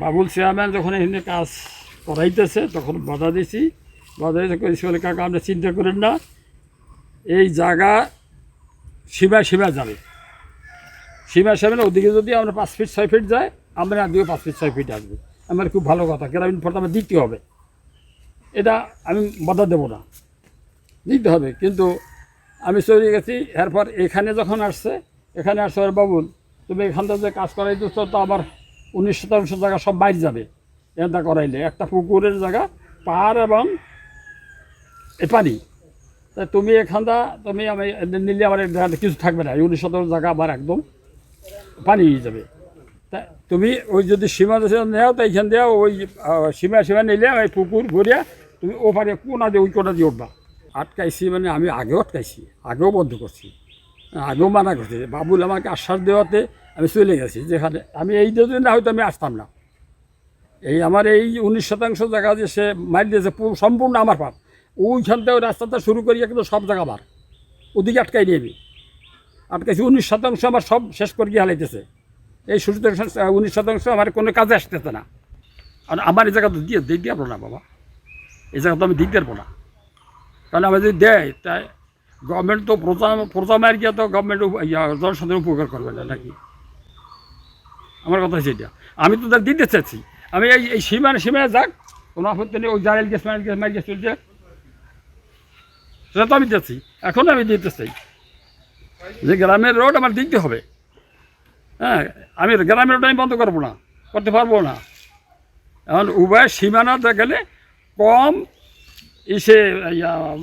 Babul chairman যখন এখানে কাজ করাইতেছে তখন বাধা দিছি, বাধা দিতে করেছি বলে কাকা আপনি চিন্তা করেন না, এই জায়গা সীমা যাবে, সীমা ওদিকে যদি আমরা 5 ফিট 6 ফিট যায়, আমরা দিকে 5 ফিট 6 ফিট আসবে। আমার খুব ভালো কথা, গ্রামীণ ফোর্ট আমার দিতে হবে, এটা আমি বাধা দেবো না, দিতে হবে। কিন্তু আমি চলে গেছি, এরপর এখানে যখন আসছে, এখানে আসছে বাবুল তুমি এখানটা যে কাজ করাইতেছ তো আমার 19% জায়গা সব বাইরে যাবে, এটা করাইলে একটা পুকুরের জায়গা পাহাড় এবং এ পানি, তা তুমি এখানটা তুমি আমি নিলে আমার এখানে কিছু থাকবে না, 19% জায়গা আবার একদম পানি হয়ে যাবে। তা তুমি ওই যদি সীমা নেও তো এইখান দিয়ে ওই সীমা নিলে ওই পুকুর ঘুরিয়া তুমি ওপারে কোনা দিয়ে ওই কোনা দিয়ে উঠবা। আটকাইছি মানে আমি আগেও আটকাইছি, আগেও বন্ধ করছি, আগেও মানা করছি। বাবুল আমাকে আশ্বাস দেওয়াতে আমি চলে গেছি, যেখানে আমি এই যদি না হয়তো আমি আসতাম না। এই আমার এই 19% জায়গা যে সে মাইল দিয়েছে সম্পূর্ণ আমার পাপ, ওইখান থেকে রাস্তাটা শুরু করি কিন্তু সব জায়গা আমার ওদিকে আটকাই নিয়ে আমি আটকাইছি। 19% আমার সব শেষ করে গিয়ে হালাইতেছে, এই 19% আমার কোনো কাজে আসতেছে না। আর আমার এই জায়গা তো দিক পারবো না বাবা, এই জায়গা তো আমি দিক পারবো না, কারণ আমার যদি দেয় তাই গভর্নমেন্ট তো প্রজা মার গিয়ে তো গভর্নমেন্ট জনসাধারণ উপকার করবে না নাকি? আমার কথা হচ্ছে এটা, আমি তো তার দিতে চাচ্ছি, আমি এই সীমায় যাক, কোনো আপত্তি নেই। ওই জারেল গ্যাস মার গ্যাস চলছে, সেটা তো আমি দিচ্ছি, এখনও আমি দিতে চাই যে গ্রামের রোড আমার দিতে হবে। হ্যাঁ, আমি গ্রামের রোড আমি বন্ধ করবো না, করতে পারবো না। এখন উভয় সীমানাতে গেলে কম ইসে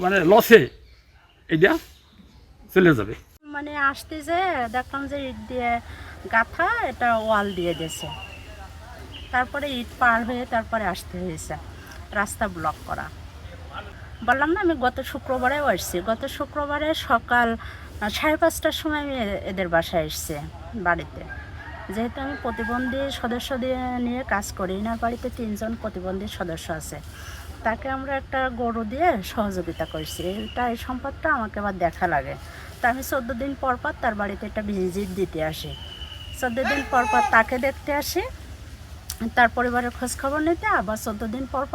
মানে লসে এইটা চলে যাবে। মানে আসতে যে দেখলাম যে ইট দিয়ে গাঁথা এটা ওয়াল দিয়ে দিয়েছে, তারপরে ইট পার হয়ে তারপরে আসতে হয়েছে, রাস্তা ব্লক করা। বললাম না আমি গত শুক্রবারেও আসছি, গত শুক্রবারে সকাল 5:30টার সময় আমি এদের বাসায় এসছি বাড়িতে। যেহেতু আমি প্রতিবন্ধী সদস্য নিয়ে কাজ করি, এনার বাড়িতে 3 জন প্রতিবন্ধী সদস্য আছে, তাকে আমরা একটা গরু দিয়ে সহযোগিতা করছি। এই সম্পদটা আমাকে আবার দেখা লাগে, তা আমি 14 দিন পর তার বাড়িতে একটা ভিজিট দিতে আসি, 14 দিন পর তাকে দেখতে আসি, তার পরিবারের খোঁজখবর নিতে, আবার 14 দিন পর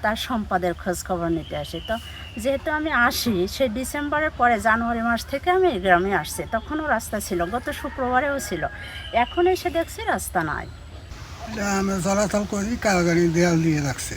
তার সম্পদের খোঁজখবর নিতে আসি। তো যেহেতু আমি আসি সেই ডিসেম্বরের পরে, জানুয়ারি মাস থেকে আমি এই গ্রামে আসছি, তখনও রাস্তা ছিল, গত শুক্রবারেও ছিল, এখন এসে দেখছি রাস্তা নাই। আমি চলাচল করি, কারাগারি দেয়াল দিয়ে রাখছে।